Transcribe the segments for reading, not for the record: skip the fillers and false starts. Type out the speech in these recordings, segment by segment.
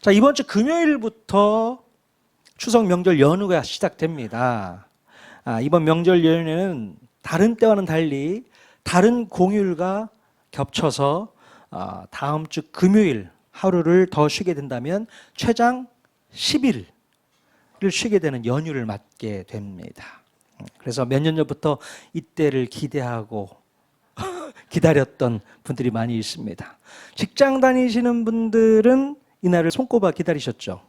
자, 이번 주 금요일부터 추석 명절 연휴가 시작됩니다. 이번 명절 연휴는 다른 때와는 달리 다른 공휴일과 겹쳐서 다음 주 금요일 하루를 더 쉬게 된다면 최장 10일을 쉬게 되는 연휴를 맞게 됩니다. 그래서 몇 년 전부터 이때를 기대하고 기다렸던 분들이 많이 있습니다. 직장 다니시는 분들은 이날을 손꼽아 기다리셨죠.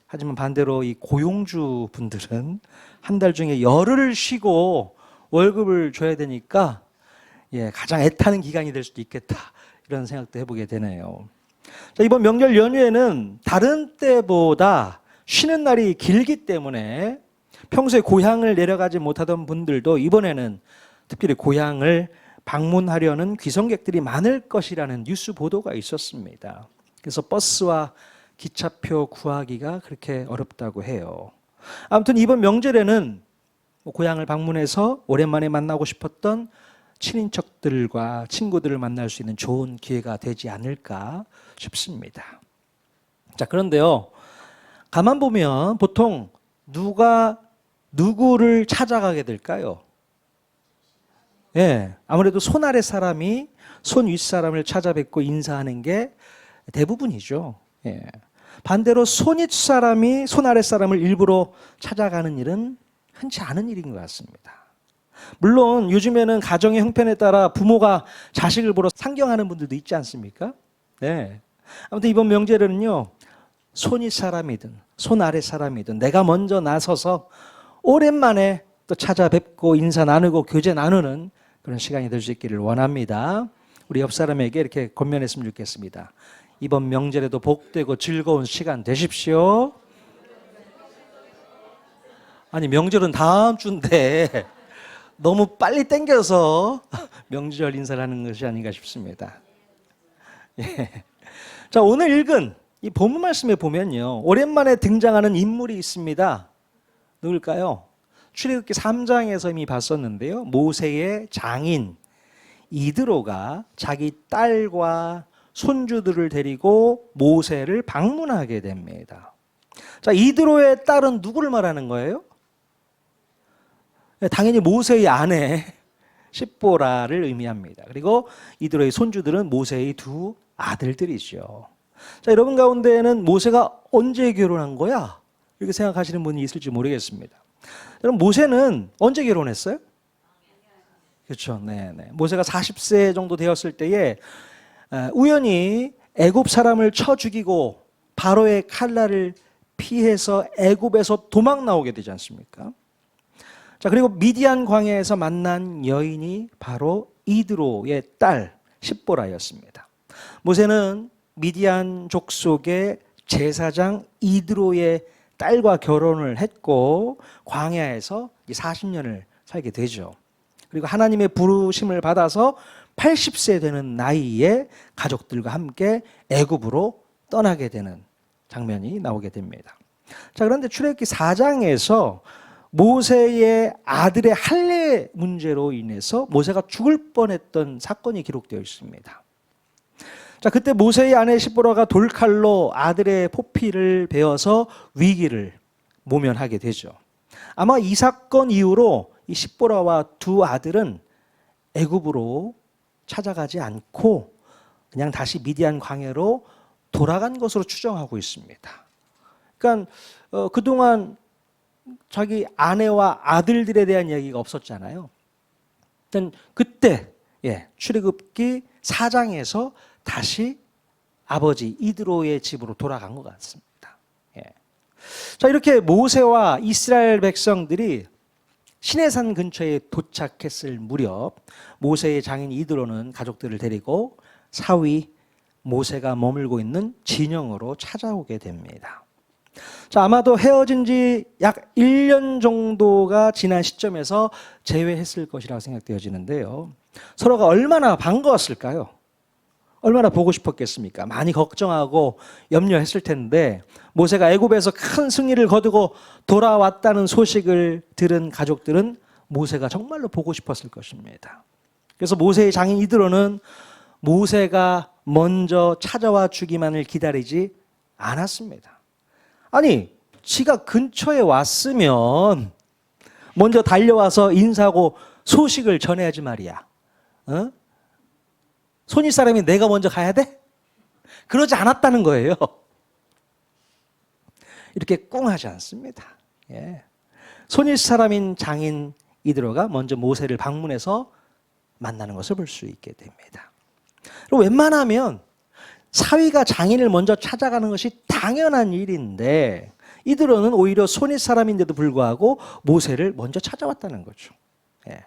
하지만 반대로 이 고용주 분들은 한 달 중에 열흘을 쉬고 월급을 줘야 되니까 가장 애타는 기간이 될 수도 있겠다, 이런 생각도 해보게 되네요. 자, 이번 명절 연휴에는 다른 때보다 쉬는 날이 길기 때문에 평소에 고향을 내려가지 못하던 분들도 이번에는 특별히 고향을 방문하려는 귀성객들이 많을 것이라는 뉴스 보도가 있었습니다. 그래서 버스와 기차표 구하기가 그렇게 어렵다고 해요. 아무튼 이번 명절에는 고향을 방문해서 오랜만에 만나고 싶었던 친인척들과 친구들을 만날 수 있는 좋은 기회가 되지 않을까 싶습니다. 자, 그런데요, 가만 보면 보통 누가 누구를 찾아가게 될까요? 아무래도 손 아래 사람이 손 윗 사람을 찾아뵙고 인사하는 게 대부분이죠. 반대로 손 윗 사람이 손 아래 사람을 일부러 찾아가는 일은 흔치 않은 일인 것 같습니다. 물론 요즘에는 가정의 형편에 따라 부모가 자식을 보러 상경하는 분들도 있지 않습니까? 아무튼 이번 명절에는요, 손 윗 사람이든 손 아래 사람이든 내가 먼저 나서서 오랜만에 또 찾아뵙고 인사 나누고 교제 나누는 그런 시간이 될 수 있기를 원합니다. 우리 옆 사람에게 이렇게 권면했으면 좋겠습니다. 이번 명절에도 복되고 즐거운 시간 되십시오. 아니, 명절은 다음 주인데 너무 빨리 땡겨서 명절 인사를 하는 것이 아닌가 싶습니다. 자, 오늘 읽은 이 본문 말씀에 보면요, 오랜만에 등장하는 인물이 있습니다. 누굴까요? 출애굽기 3장에서 이미 봤었는데요, 모세의 장인 이드로가 자기 딸과 손주들을 데리고 모세를 방문하게 됩니다. 자, 이드로의 딸은 누구를 말하는 거예요? 당연히 모세의 아내 십보라를 의미합니다. 그리고 이드로의 손주들은 모세의 두 아들들이죠. 자, 여러분 가운데에는 모세가 언제 결혼한 거야? 이렇게 생각하시는 분이 있을지 모르겠습니다. 여러분, 모세는 언제 결혼했어요? 그렇죠. 모세가 40세 정도 되었을 때에 우연히 애굽 사람을 쳐 죽이고 바로의 칼날을 피해서 애굽에서 도망 나오게 되지 않습니까? 자, 그리고 미디안 광야에서 만난 여인이 바로 이드로의 딸 십보라였습니다. 모세는 미디안 족속의 제사장 이드로의 딸과 결혼을 했고 광야에서 40년을 살게 되죠. 그리고 하나님의 부르심을 받아서 80세 되는 나이에 가족들과 함께 애굽으로 떠나게 되는 장면이 나오게 됩니다. 자, 그런데 출애굽기 4장에서 모세의 아들의 할례 문제로 인해서 모세가 죽을 뻔했던 사건이 기록되어 있습니다. 자, 그때 모세의 아내 십보라가 돌칼로 아들의 포피를 베어서 위기를 모면하게 되죠. 아마 이 사건 이후로 이 십보라와 두 아들은 애굽으로 찾아가지 않고 그냥 다시 미디안 광야로 돌아간 것으로 추정하고 있습니다. 그러니까 그동안 자기 아내와 아들들에 대한 이야기가 없었잖아요. 그때 출애굽기 4장에서 다시 아버지 이드로의 집으로 돌아간 것 같습니다. 자, 이렇게 모세와 이스라엘 백성들이 시내산 근처에 도착했을 무렵 모세의 장인 이드로는 가족들을 데리고 사위 모세가 머물고 있는 진영으로 찾아오게 됩니다. 자, 아마도 헤어진 지 약 1년 정도가 지난 시점에서 재회했을 것이라고 생각되어지는데요, 서로가 얼마나 반가웠을까요? 얼마나 보고 싶었겠습니까? 많이 걱정하고 염려했을 텐데 모세가 애굽에서 큰 승리를 거두고 돌아왔다는 소식을 들은 가족들은 모세가 정말로 보고 싶었을 것입니다. 그래서 모세의 장인 이드로는 모세가 먼저 찾아와 주기만을 기다리지 않았습니다. 아니, 지가 근처에 왔으면 먼저 달려와서 인사하고 소식을 전해야지 말이야. 어? 손윗 사람이 내가 먼저 가야 돼? 그러지 않았다는 거예요. 이렇게 꿍하지 않습니다. 예. 손윗 사람인 장인 이드로가 먼저 모세를 방문해서 만나는 것을 볼 수 있게 됩니다. 그리고 웬만하면 사위가 장인을 먼저 찾아가는 것이 당연한 일인데 이드로는 오히려 손윗 사람인데도 불구하고 모세를 먼저 찾아왔다는 거죠. 예.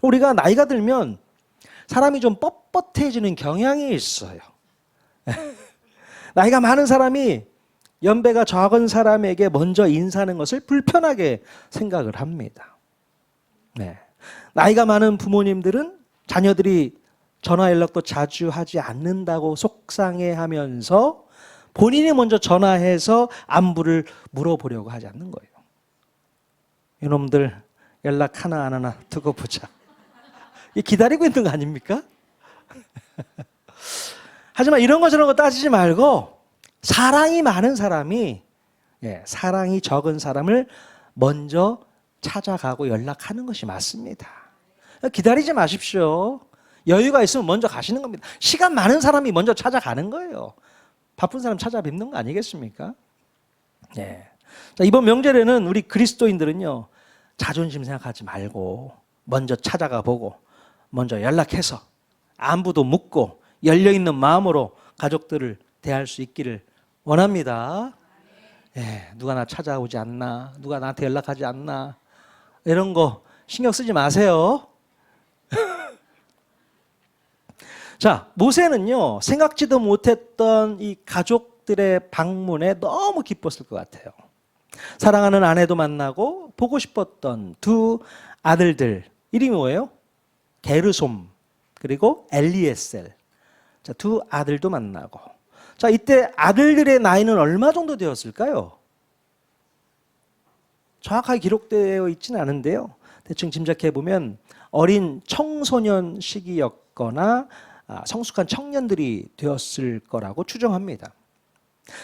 우리가 나이가 들면 사람이 좀 뻣뻣해지는 경향이 있어요. 나이가 많은 사람이 연배가 적은 사람에게 먼저 인사하는 것을 불편하게 생각을 합니다. 네. 나이가 많은 부모님들은 자녀들이 전화 연락도 자주 하지 않는다고 속상해하면서 본인이 먼저 전화해서 안부를 물어보려고 하지 않는 거예요. 이놈들 연락 하나 안 하나 두고 보자. 기다리고 있는 거 아닙니까? 하지만 이런 거 저런 거 따지지 말고 사랑이 많은 사람이 사랑이 적은 사람을 먼저 찾아가고 연락하는 것이 맞습니다. 기다리지 마십시오. 여유가 있으면 먼저 가시는 겁니다. 시간 많은 사람이 먼저 찾아가는 거예요. 바쁜 사람 찾아뵙는 거 아니겠습니까? 네. 자, 이번 명절에는 우리 그리스도인들은요, 자존심 생각하지 말고 먼저 찾아가 보고 먼저 연락해서 안부도 묻고 열려있는 마음으로 가족들을 대할 수 있기를 원합니다. 예, 누가 나 찾아오지 않나, 누가 나한테 연락하지 않나, 이런 거 신경 쓰지 마세요. 자, 모세는요, 생각지도 못했던 이 가족들의 방문에 너무 기뻤을 것 같아요. 사랑하는 아내도 만나고 보고 싶었던 두 아들들, 이름이 뭐예요? 게르솜 그리고 엘리에셀. 자, 두 아들도 만나고. 자, 이때 아들들의 나이는 얼마 정도 되었을까요? 정확하게 기록되어 있지는 않은데요. 대충 짐작해 보면 어린 청소년 시기였거나 성숙한 청년들이 되었을 거라고 추정합니다.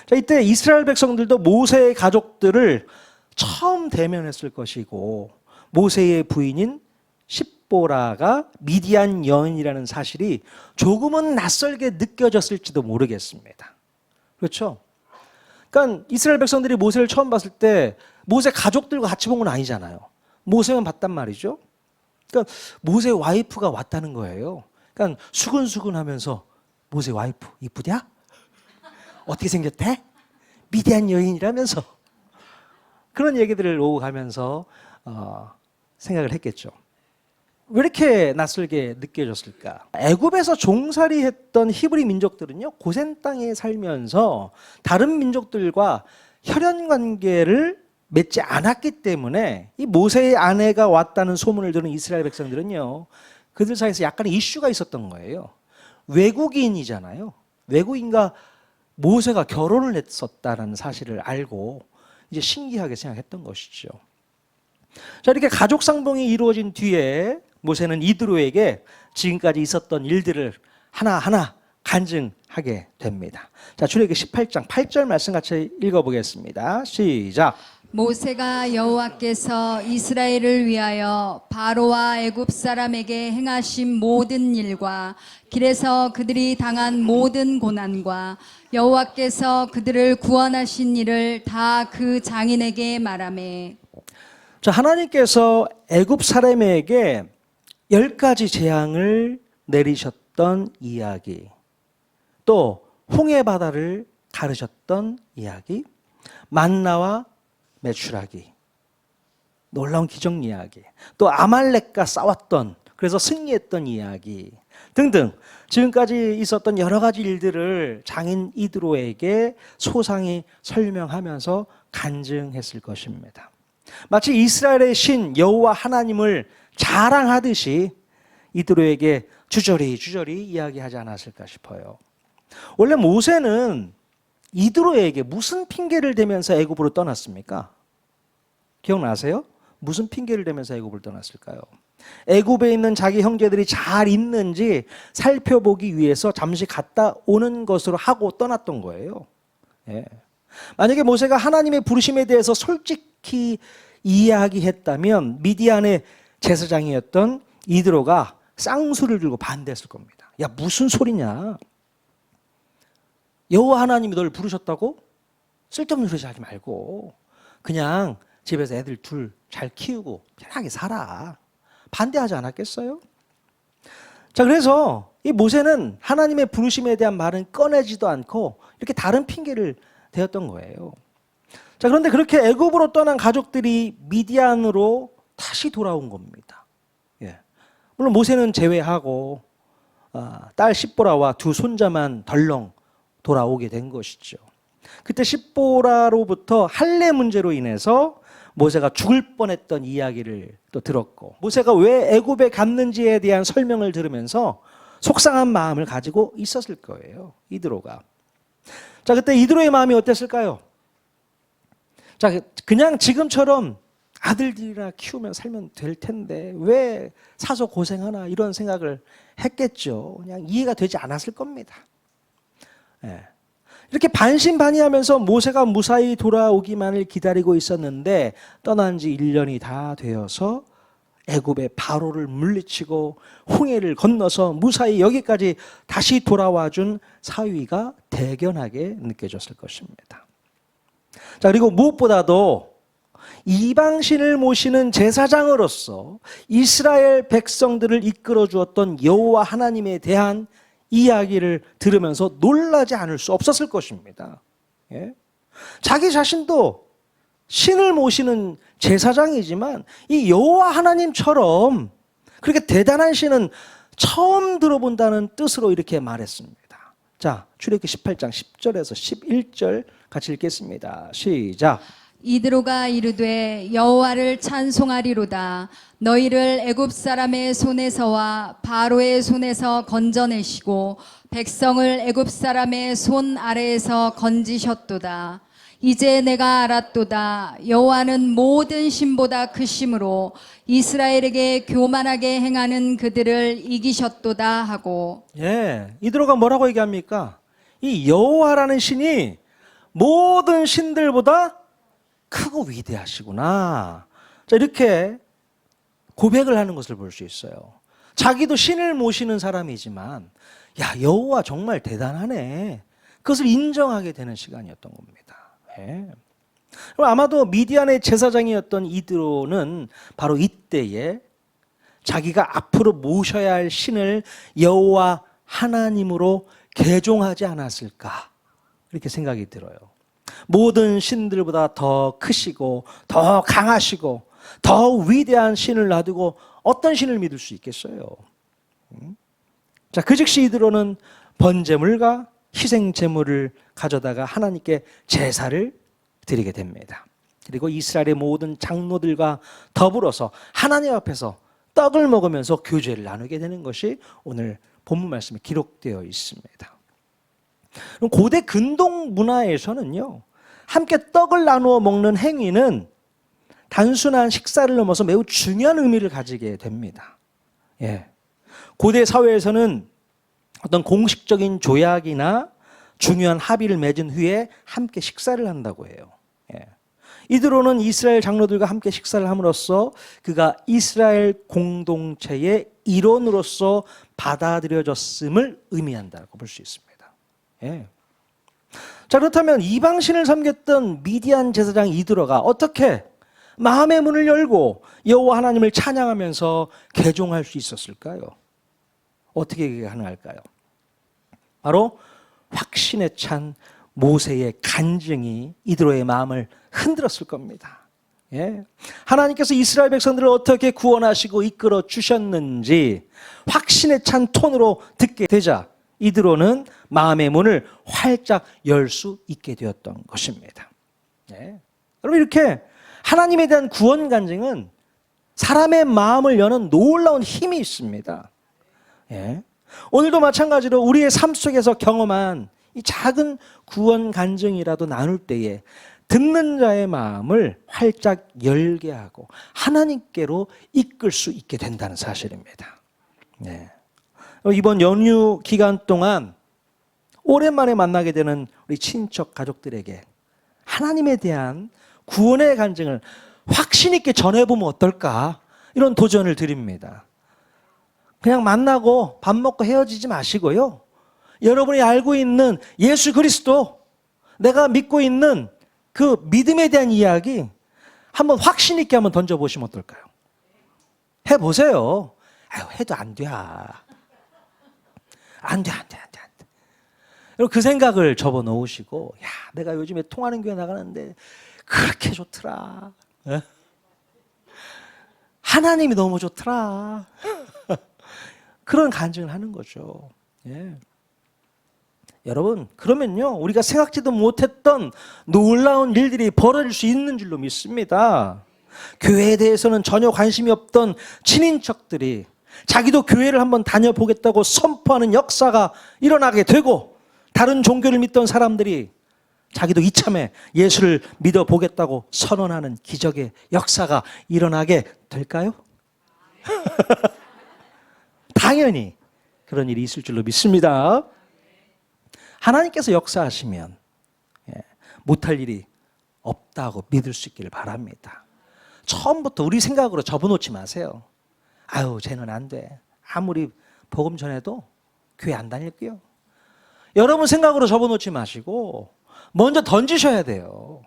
자, 이때 이스라엘 백성들도 모세의 가족들을 처음 대면했을 것이고 모세의 부인인 십보라가 미디안 여인이라는 사실이 조금은 낯설게 느껴졌을지도 모르겠습니다. 그렇죠? 그러니까 이스라엘 백성들이 모세를 처음 봤을 때 모세 가족들과 같이 본 건 아니잖아요. 모세만 봤단 말이죠. 그러니까 모세 와이프가 왔다는 거예요. 그러니까 수근수근하면서 모세 와이프 이쁘냐? 어떻게 생겼대? 미디안 여인이라면서 그런 얘기들을 오고 가면서 생각을 했겠죠. 왜 이렇게 낯설게 느껴졌을까? 애굽에서 종살이했던 히브리 민족들은요, 고센 땅에 살면서 다른 민족들과 혈연 관계를 맺지 않았기 때문에 이 모세의 아내가 왔다는 소문을 들은 이스라엘 백성들은요, 그들 사이에서 약간의 이슈가 있었던 거예요. 외국인이잖아요. 외국인과 모세가 결혼을 했었다는 사실을 알고 이제 신기하게 생각했던 것이죠. 자, 이렇게 가족 상봉이 이루어진 뒤에 모세는 이드로에게 지금까지 있었던 일들을 하나하나 간증하게 됩니다. 자, 출애굽기 18장 8절 말씀 같이 읽어보겠습니다. 시작. 모세가 여호와께서 이스라엘을 위하여 바로와 애굽 사람에게 행하신 모든 일과 길에서 그들이 당한 모든 고난과 여호와께서 그들을 구원하신 일을 다 그 장인에게 말하매. 자, 하나님께서 애굽 사람에게 10가지 재앙을 내리셨던 이야기, 또 홍해 바다를 가르셨던 이야기, 만나와 메추라기, 놀라운 기적 이야기, 또 아말렉과 싸웠던, 그래서 승리했던 이야기 등등 지금까지 있었던 여러 가지 일들을 장인 이드로에게 소상히 설명하면서 간증했을 것입니다. 마치 이스라엘의 신 여호와 하나님을 자랑하듯이 이드로에게 주저리 이야기하지 않았을까 싶어요. 원래 모세는 이드로에게 무슨 핑계를 대면서 애굽으로 떠났습니까? 기억나세요? 무슨 핑계를 대면서 애굽을 떠났을까요? 애굽에 있는 자기 형제들이 잘 있는지 살펴보기 위해서 잠시 갔다 오는 것으로 하고 떠났던 거예요. 예. 만약에 모세가 하나님의 부르심에 대해서 솔직히 이야기했다면 미디안의 제사장이었던 이드로가 쌍수를 들고 반대했을 겁니다. 야, 무슨 소리냐? 여호와 하나님이 널 부르셨다고? 쓸데없는 소리 하지 말고 그냥 집에서 애들 둘 잘 키우고 편하게 살아. 반대하지 않았겠어요? 자, 그래서 이 모세는 하나님의 부르심에 대한 말은 꺼내지도 않고 이렇게 다른 핑계를 대었던 거예요. 자, 그런데 그렇게 애굽으로 떠난 가족들이 미디안으로 다시 돌아온 겁니다. 예. 물론 모세는 제외하고 딸 십보라와 두 손자만 덜렁 돌아오게 된 것이죠. 그때 십보라로부터 할례 문제로 인해서 모세가 죽을 뻔했던 이야기를 또 들었고, 모세가 왜 애굽에 갔는지에 대한 설명을 들으면서 속상한 마음을 가지고 있었을 거예요, 이드로가. 자, 그때 이드로의 마음이 어땠을까요? 자, 그냥 지금처럼 아들들이나 키우면 살면 될 텐데 왜 사서 고생하나 이런 생각을 했겠죠. 그냥 이해가 되지 않았을 겁니다. 예. 이렇게 반신반의하면서 모세가 무사히 돌아오기만을 기다리고 있었는데 떠난 지 1년이 다 되어서 애굽의 바로를 물리치고 홍해를 건너서 무사히 여기까지 다시 돌아와 준 사위가 대견하게 느껴졌을 것입니다. 자, 그리고 무엇보다도 이방신을 모시는 제사장으로서 이스라엘 백성들을 이끌어 주었던 여호와 하나님에 대한 이야기를 들으면서 놀라지 않을 수 없었을 것입니다. 예? 자기 자신도 신을 모시는 제사장이지만 이 여호와 하나님처럼 그렇게 대단한 신은 처음 들어본다는 뜻으로 이렇게 말했습니다. 자, 출애굽기 18장 10절에서 11절 같이 읽겠습니다. 시작. 이드로가 이르되 여호와를 찬송하리로다. 너희를 애굽 사람의 손에서와 바로의 손에서 건져내시고 백성을 애굽 사람의 손 아래에서 건지셨도다. 이제 내가 알았도다. 여호와는 모든 신보다 크심으로 이스라엘에게 교만하게 행하는 그들을 이기셨도다 하고. 예, 이드로가 뭐라고 얘기합니까? 이 여호와라는 신이 모든 신들보다 크고 위대하시구나. 자, 이렇게 고백을 하는 것을 볼 수 있어요. 자기도 신을 모시는 사람이지만 야, 여호와 정말 대단하네. 그것을 인정하게 되는 시간이었던 겁니다. 예. 그럼 아마도 미디안의 제사장이었던 이드로는 바로 이때에 자기가 앞으로 모셔야 할 신을 여호와 하나님으로 개종하지 않았을까 이렇게 생각이 들어요. 모든 신들보다 더 크시고 더 강하시고 더 위대한 신을 놔두고 어떤 신을 믿을 수 있겠어요? 자, 그 즉시 이드로는 번제물과 희생제물을 가져다가 하나님께 제사를 드리게 됩니다. 그리고 이스라엘의 모든 장로들과 더불어서 하나님 앞에서 떡을 먹으면서 교제를 나누게 되는 것이 오늘 본문 말씀에 기록되어 있습니다. 그럼 고대 근동 문화에서는요, 함께 떡을 나누어 먹는 행위는 단순한 식사를 넘어서 매우 중요한 의미를 가지게 됩니다. 예. 고대 사회에서는 어떤 공식적인 조약이나 중요한 합의를 맺은 후에 함께 식사를 한다고 해요. 예. 이드로는 이스라엘 장로들과 함께 식사를 함으로써 그가 이스라엘 공동체의 일원으로서 받아들여졌음을 의미한다고 볼 수 있습니다. 예. 자, 그렇다면 이방신을 섬겼던 미디안 제사장 이드로가 어떻게 마음의 문을 열고 여호와 하나님을 찬양하면서 개종할 수 있었을까요? 어떻게 그게 가능할까요? 바로 확신에 찬 모세의 간증이 이드로의 마음을 흔들었을 겁니다. 예. 하나님께서 이스라엘 백성들을 어떻게 구원하시고 이끌어 주셨는지 확신에 찬 톤으로 듣게 되자 이드로는 마음의 문을 활짝 열 수 있게 되었던 것입니다. 예. 여러분, 이렇게 하나님에 대한 구원 간증은 사람의 마음을 여는 놀라운 힘이 있습니다. 예. 오늘도 마찬가지로 우리의 삶 속에서 경험한 이 작은 구원 간증이라도 나눌 때에 듣는 자의 마음을 활짝 열게 하고 하나님께로 이끌 수 있게 된다는 사실입니다. 네. 이번 연휴 기간 동안 오랜만에 만나게 되는 우리 친척 가족들에게 하나님에 대한 구원의 간증을 확신 있게 전해보면 어떨까, 이런 도전을 드립니다. 그냥 만나고 밥 먹고 헤어지지 마시고요, 여러분이 알고 있는 예수 그리스도, 내가 믿고 있는 그 믿음에 대한 이야기 한번 확신 있게 한번 던져보시면 어떨까요? 해보세요. 아유, 해도 안 돼. 안 돼. 여러분, 그 생각을 접어놓으시고, 야, 내가 요즘에 통하는 교회 나가는데 그렇게 좋더라. 예? 하나님이 너무 좋더라. 그런 간증을 하는 거죠. 예. 여러분, 그러면요, 우리가 생각지도 못했던 놀라운 일들이 벌어질 수 있는 줄로 믿습니다. 교회에 대해서는 전혀 관심이 없던 친인척들이 자기도 교회를 한번 다녀보겠다고 선포하는 역사가 일어나게 되고, 다른 종교를 믿던 사람들이 자기도 이참에 예수를 믿어보겠다고 선언하는 기적의 역사가 일어나게 될까요? 당연히 그런 일이 있을 줄로 믿습니다. 하나님께서 역사하시면 못할 일이 없다고 믿을 수 있기를 바랍니다. 처음부터 우리 생각으로 접어놓지 마세요. 아유, 쟤는 안 돼. 아무리 복음 전해도 교회 안 다닐게요. 여러분 생각으로 접어놓지 마시고 먼저 던지셔야 돼요.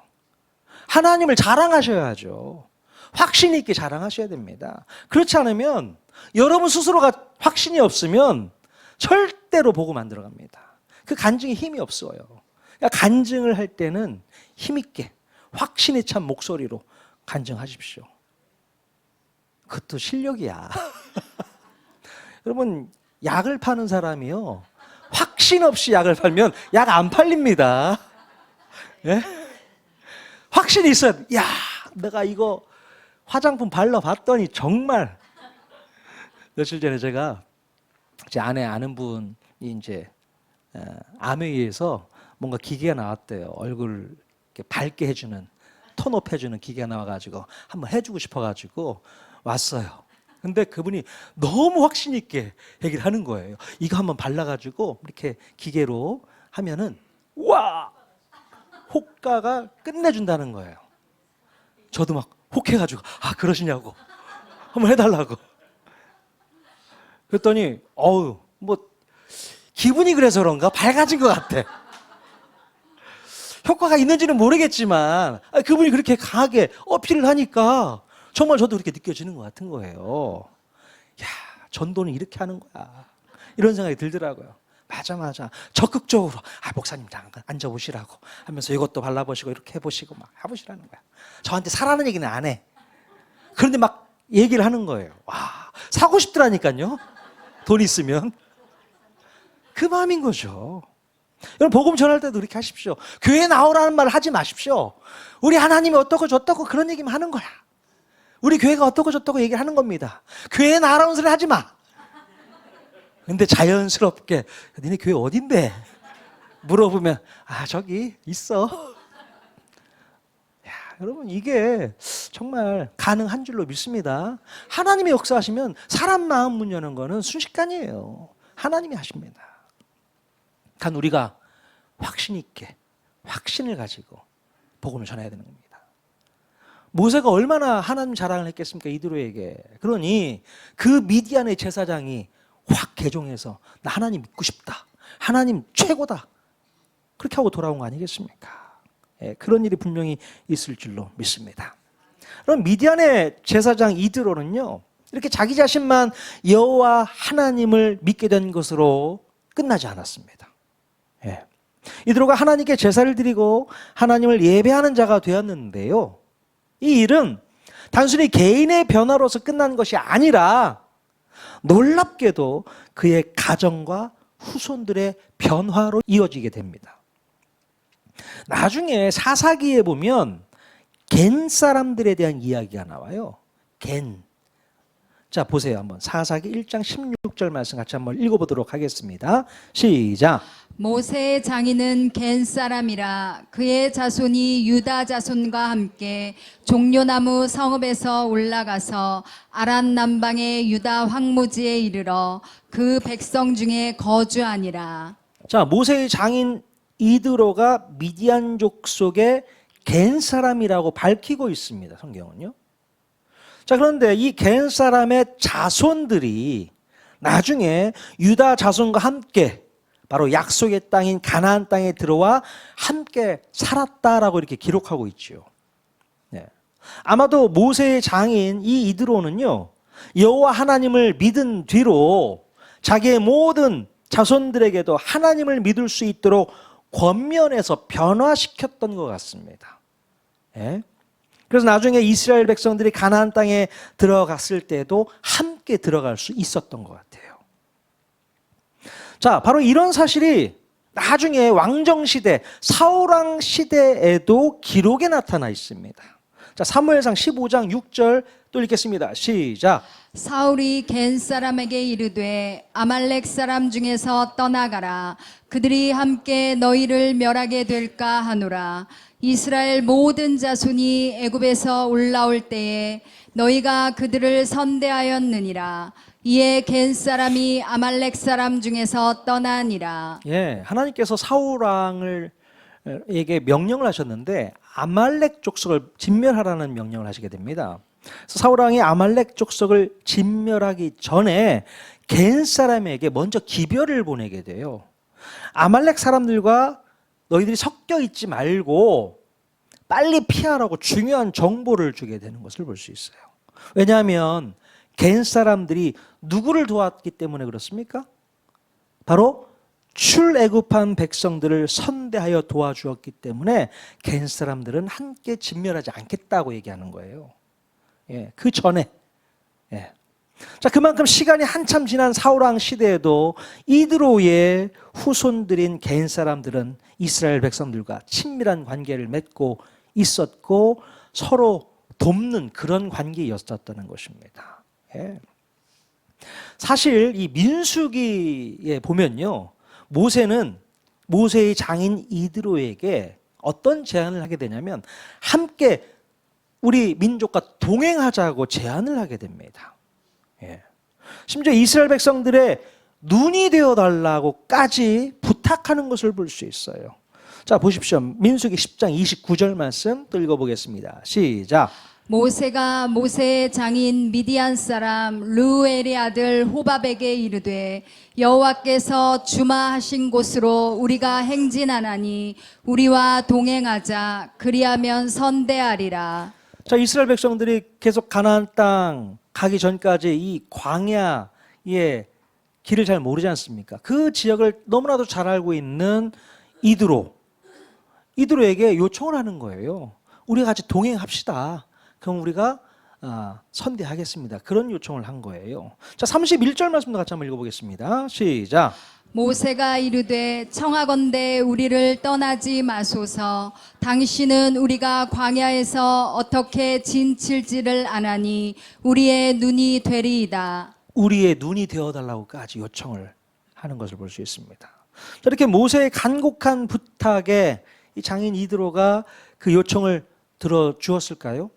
하나님을 자랑하셔야죠. 확신 있게 자랑하셔야 됩니다. 그렇지 않으면, 여러분 스스로가 확신이 없으면 절대로 복음 안 들어갑니다. 그 간증에 힘이 없어요. 그러니까 간증을 할 때는 힘있게 확신에 찬 목소리로 간증하십시오. 그것도 실력이야. 여러분, 약을 파는 사람이요, 확신 없이 약을 팔면 약 안 팔립니다. 예? 확신이 있어야 돼. 야, 내가 이거 화장품 발라봤더니 정말. 며칠 전에 제가 제 아내 아는 분이 이제 암에 의해서 뭔가 기계가 나왔대요. 얼굴 이렇게 밝게 해주는, 톤업 해주는 기계가 나와가지고 한번 해주고 싶어가지고 왔어요. 근데 그분이 너무 확신 있게 얘기를 하는 거예요. 이거 한번 발라가지고 이렇게 기계로 하면은 와, 효과가 끝내준다는 거예요. 저도 막 혹해가지고, 아, 그러시냐고, 한번 해달라고. 그랬더니 뭐 기분이 그래서 그런가 밝아진 것 같아. 효과가 있는지는 모르겠지만 그분이 그렇게 강하게 어필을 하니까 정말 저도 그렇게 느껴지는 것 같은 거예요. 야, 전도는 이렇게 하는 거야, 이런 생각이 들더라고요. 맞아. 적극적으로, 아, 목사님 잠깐 앉아보시라고 하면서 이것도 발라보시고 이렇게 해보시고 막 해보시라는 거야. 저한테 사라는 얘기는 안 해. 그런데 막 얘기를 하는 거예요. 와, 사고 싶더라니까요. 돈 있으면. 그 마음인 거죠. 여러분, 복음 전할 때도 그렇게 하십시오. 교회 나오라는 말을 하지 마십시오. 우리 하나님이 어떻고 저떻고 그런 얘기만 하는 거야. 우리 교회가 어떻고 저떻고 얘기를 하는 겁니다. 교회에 나오라는 소리 하지 마. 근데 자연스럽게, 니네 교회 어딘데? 물어보면, 아, 저기 있어. 야, 여러분, 이게 정말 가능한 줄로 믿습니다. 하나님의 역사하시면 사람 마음 문 여는 거는 순식간이에요. 하나님이 하십니다. 단 우리가 확신 있게, 확신을 가지고 복음을 전해야 되는 겁니다. 모세가 얼마나 하나님 자랑을 했겠습니까, 이드로에게. 그러니 그 미디안의 제사장이 확 개종해서, 나 하나님 믿고 싶다, 하나님 최고다, 그렇게 하고 돌아온 거 아니겠습니까? 예, 그런 일이 분명히 있을 줄로 믿습니다. 그럼 미디안의 제사장 이드로는요, 이렇게 자기 자신만 여호와 하나님을 믿게 된 것으로 끝나지 않았습니다. 예. 이드로가 하나님께 제사를 드리고 하나님을 예배하는 자가 되었는데요, 이 일은 단순히 개인의 변화로서 끝난 것이 아니라 놀랍게도 그의 가정과 후손들의 변화로 이어지게 됩니다. 나중에 사사기에 보면 겐 사람들에 대한 이야기가 나와요. 겐. 자, 보세요. 한번 사사기 1장 16절 말씀 같이 한번 읽어보도록 하겠습니다. 시작. 모세의 장인은 겐 사람이라 그의 자손이 유다 자손과 함께 종려나무 성읍에서 올라가서 아란 남방의 유다 황무지에 이르러 그 백성 중에 거주하니라. 자, 모세의 장인 이드로가 미디안족 속의 겐 사람이라고 밝히고 있습니다. 성경은요. 자, 그런데 이 겐 사람의 자손들이 나중에 유다 자손과 함께 바로 약속의 땅인 가나안 땅에 들어와 함께 살았다라고 이렇게 기록하고 있죠. 네. 아마도 모세의 장인 이 이드로는요, 여호와 하나님을 믿은 뒤로 자기의 모든 자손들에게도 하나님을 믿을 수 있도록 권면해서 변화시켰던 것 같습니다. 네. 그래서 나중에 이스라엘 백성들이 가나안 땅에 들어갔을 때도 함께 들어갈 수 있었던 것 같아요. 자, 바로 이런 사실이 나중에 왕정시대, 사울왕 시대에도 기록에 나타나 있습니다. 자, 사무엘상 15장 6절 또 읽겠습니다. 시작. 사울이 겐 사람에게 이르되 아말렉 사람 중에서 떠나가라. 그들이 함께 너희를 멸하게 될까 하노라. 이스라엘 모든 자손이 애굽에서 올라올 때에 너희가 그들을 선대하였느니라. 이에 겐 사람이 아말렉 사람 중에서 떠나니라. 예, 하나님께서 사울왕을 에게 명령을 하셨는데 아말렉 족속을 진멸하라는 명령을 하시게 됩니다. 그래서 사울왕이 아말렉 족속을 진멸하기 전에 겐 사람에게 먼저 기별을 보내게 돼요. 아말렉 사람들과 너희들이 섞여 있지 말고 빨리 피하라고 중요한 정보를 주게 되는 것을 볼 수 있어요. 왜냐하면 겐 사람들이 누구를 도왔기 때문에 그렇습니까? 바로 출애굽한 백성들을 선대하여 도와주었기 때문에 겐 사람들은 함께 진멸하지 않겠다고 얘기하는 거예요. 예, 그 전에. 예. 자, 그만큼 시간이 한참 지난 사울왕 시대에도 이드로의 후손들인 겐 사람들은 이스라엘 백성들과 친밀한 관계를 맺고 있었고 서로 돕는 그런 관계였었다는 것입니다. 예. 사실 이 민수기에 보면요, 모세는 모세의 장인 이드로에게 어떤 제안을 하게 되냐면 함께 우리 민족과 동행하자고 제안을 하게 됩니다. 예. 심지어 이스라엘 백성들의 눈이 되어달라고까지 부탁하는 것을 볼 수 있어요. 자, 보십시오. 민수기 10장 29절 말씀 또 읽어보겠습니다. 시작. 모세가 모세의 장인 미디안 사람 르우엘의 아들 호밥에게 이르되 여호와께서 주마하신 곳으로 우리가 행진하나니 우리와 동행하자. 그리하면 선대하리라. 자, 이스라엘 백성들이 계속 가나안 땅 가기 전까지 이 광야의 길을 잘 모르지 않습니까? 그 지역을 너무나도 잘 알고 있는 이드로에게 요청을 하는 거예요. 우리가 같이 동행합시다. 그럼 우리가 선대하겠습니다. 그런 요청을 한 거예요. 자, 31절 말씀도 같이 한번 읽어보겠습니다. 시작. 모세가 이르되 청하건대 우리를 떠나지 마소서. 당신은 우리가 광야에서 어떻게 진칠지를 아나니 우리의 눈이 되리이다. 우리의 눈이 되어달라고까지 요청을 하는 것을 볼 수 있습니다. 자, 이렇게 모세의 간곡한 부탁에 이 장인 이드로가 그 요청을 들어주었을까요?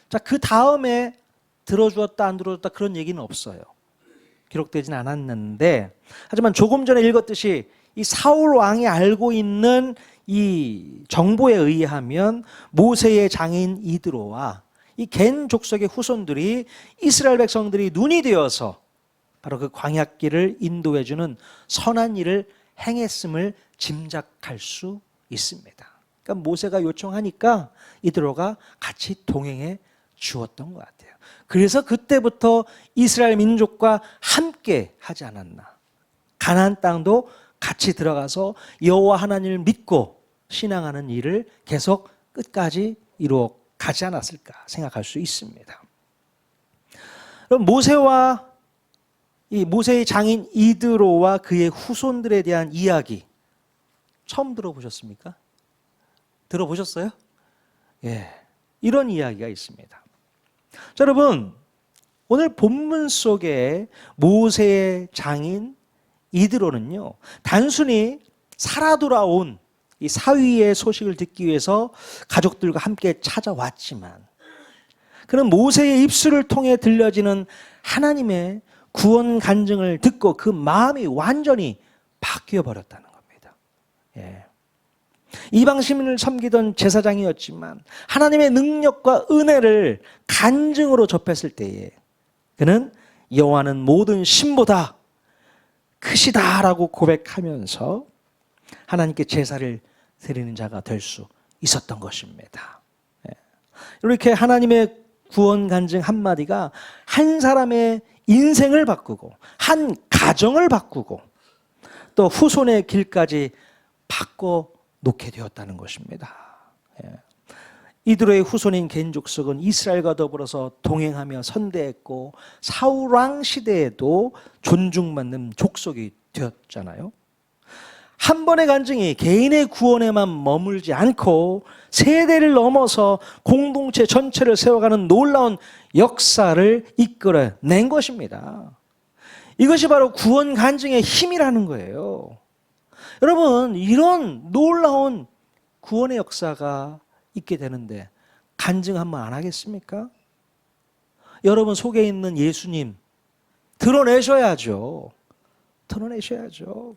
자, 그 다음에 들어주었다 안 들어줬다 그런 얘기는 없어요. 기록되진 않았는데, 하지만 조금 전에 읽었듯이 이 사울 왕이 알고 있는 이 정보에 의하면 모세의 장인 이드로와 이 겐 족속의 후손들이 이스라엘 백성들이 눈이 되어서 바로 그 광야길을 인도해주는 선한 일을 행했음을 짐작할 수 있습니다. 그러니까 모세가 요청하니까 이드로가 같이 동행해 주었던 것 같아요. 그래서 그때부터 이스라엘 민족과 함께 하지 않았나. 가나안 땅도 같이 들어가서 여호와 하나님을 믿고 신앙하는 일을 계속 끝까지 이루어 가지 않았을까 생각할 수 있습니다. 그럼 모세의 장인 이드로와 그의 후손들에 대한 이야기 처음 들어보셨습니까? 들어보셨어요? 예, 이런 이야기가 있습니다. 자, 여러분, 오늘 본문 속에 모세의 장인 이드로는요, 단순히 살아 돌아온 이 사위의 소식을 듣기 위해서 가족들과 함께 찾아왔지만, 그는 모세의 입술을 통해 들려지는 하나님의 구원 간증을 듣고 그 마음이 완전히 바뀌어 버렸다는 겁니다. 예. 이방 시민을 섬기던 제사장이었지만 하나님의 능력과 은혜를 간증으로 접했을 때에 그는 여호와는 모든 신보다 크시다라고 고백하면서 하나님께 제사를 드리는 자가 될 수 있었던 것입니다. 예. 이렇게 하나님의 구원 간증 한마디가 한 사람의 인생을 바꾸고 한 가정을 바꾸고 또 후손의 길까지 바꿔 놓게 되었다는 것입니다. 예. 이드로의 후손인 겐족속은 이스라엘과 더불어서 동행하며 선대했고 사울 왕 시대에도 존중받는 족속이 되었잖아요. 한 번의 간증이 개인의 구원에만 머물지 않고 세대를 넘어서 공동체 전체를 세워가는 놀라운 역사를 이끌어낸 것입니다. 이것이 바로 구원 간증의 힘이라는 거예요. 여러분, 이런 놀라운 구원의 역사가 있게 되는데 간증 한번 안 하겠습니까? 여러분 속에 있는 예수님 드러내셔야죠. 드러내셔야죠.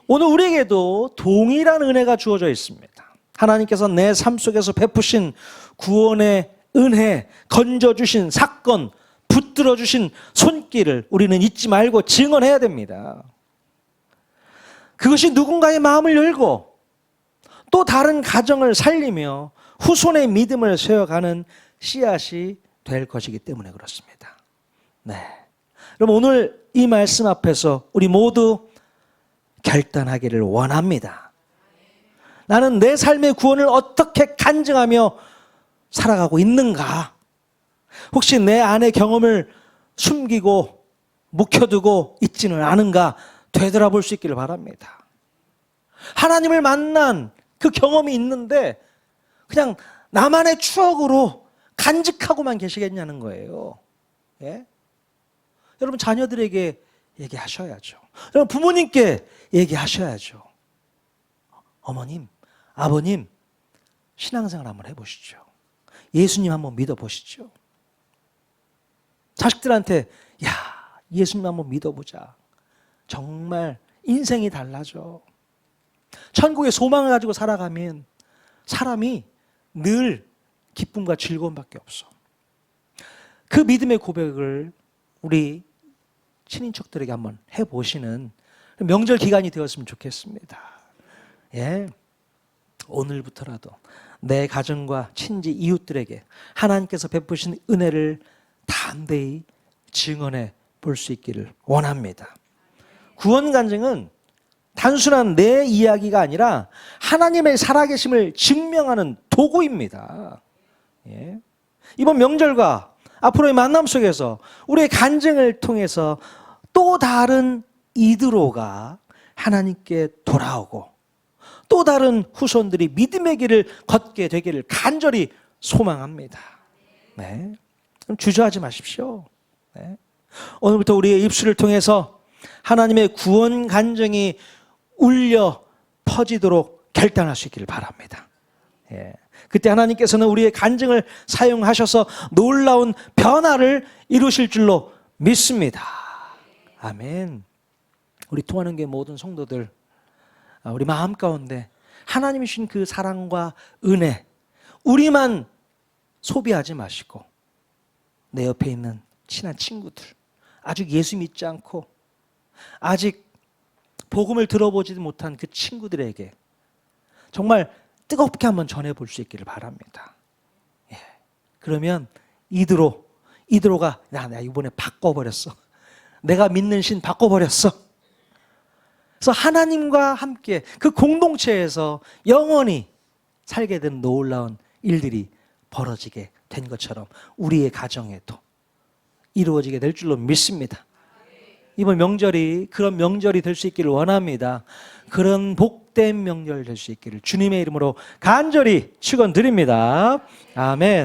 오늘 우리에게도 동일한 은혜가 주어져 있습니다. 하나님께서 내 삶 속에서 베푸신 구원의 은혜, 건져주신 사건, 붙들어주신 손길을 우리는 잊지 말고 증언해야 됩니다. 그것이 누군가의 마음을 열고 또 다른 가정을 살리며 후손의 믿음을 세워가는 씨앗이 될 것이기 때문에 그렇습니다. 네. 그럼 오늘 이 말씀 앞에서 우리 모두 결단하기를 원합니다. 나는 내 삶의 구원을 어떻게 간증하며 살아가고 있는가? 혹시 내 안의 경험을 숨기고 묵혀두고 있지는 않은가? 되돌아볼 수 있기를 바랍니다. 하나님을 만난 그 경험이 있는데 그냥 나만의 추억으로 간직하고만 계시겠냐는 거예요. 예? 여러분 자녀들에게 얘기하셔야죠. 여러분 부모님께 얘기하셔야죠. 어머님, 아버님, 신앙생활 한번 해보시죠. 예수님 한번 믿어보시죠. 자식들한테 야, 예수님 한번 믿어보자. 정말 인생이 달라져. 천국의 소망을 가지고 살아가면 사람이 늘 기쁨과 즐거움밖에 없어. 그 믿음의 고백을 우리 친인척들에게 한번 해보시는 명절 기간이 되었으면 좋겠습니다. 예, 오늘부터라도 내 가정과 친지 이웃들에게 하나님께서 베푸신 은혜를 담대히 증언해 볼 수 있기를 원합니다. 구원 간증은 단순한 내 이야기가 아니라 하나님의 살아계심을 증명하는 도구입니다. 예. 이번 명절과 앞으로의 만남 속에서 우리의 간증을 통해서 또 다른 이드로가 하나님께 돌아오고 또 다른 후손들이 믿음의 길을 걷게 되기를 간절히 소망합니다. 네. 그럼 주저하지 마십시오. 네. 오늘부터 우리의 입술을 통해서 하나님의 구원 간증이 울려 퍼지도록 결단할 수 있기를 바랍니다. 예. 그때 하나님께서는 우리의 간증을 사용하셔서 놀라운 변화를 이루실 줄로 믿습니다. 아멘. 우리 통하는 게 모든 성도들, 우리 마음 가운데 하나님이 주신 그 사랑과 은혜, 우리만 소비하지 마시고 내 옆에 있는 친한 친구들, 아직 예수 믿지 않고 아직 복음을 들어보지도 못한 그 친구들에게 정말 뜨겁게 한번 전해볼 수 있기를 바랍니다. 예. 그러면 이드로가 내가 이번에 바꿔버렸어. 내가 믿는 신 바꿔버렸어. 그래서 하나님과 함께 그 공동체에서 영원히 살게 된 놀라운 일들이 벌어지게 된 것처럼 우리의 가정에도 이루어지게 될 줄로 믿습니다. 이번 명절이 그런 명절이 될 수 있기를 원합니다. 그런 복된 명절 될 수 있기를 주님의 이름으로 간절히 축원드립니다. 아멘.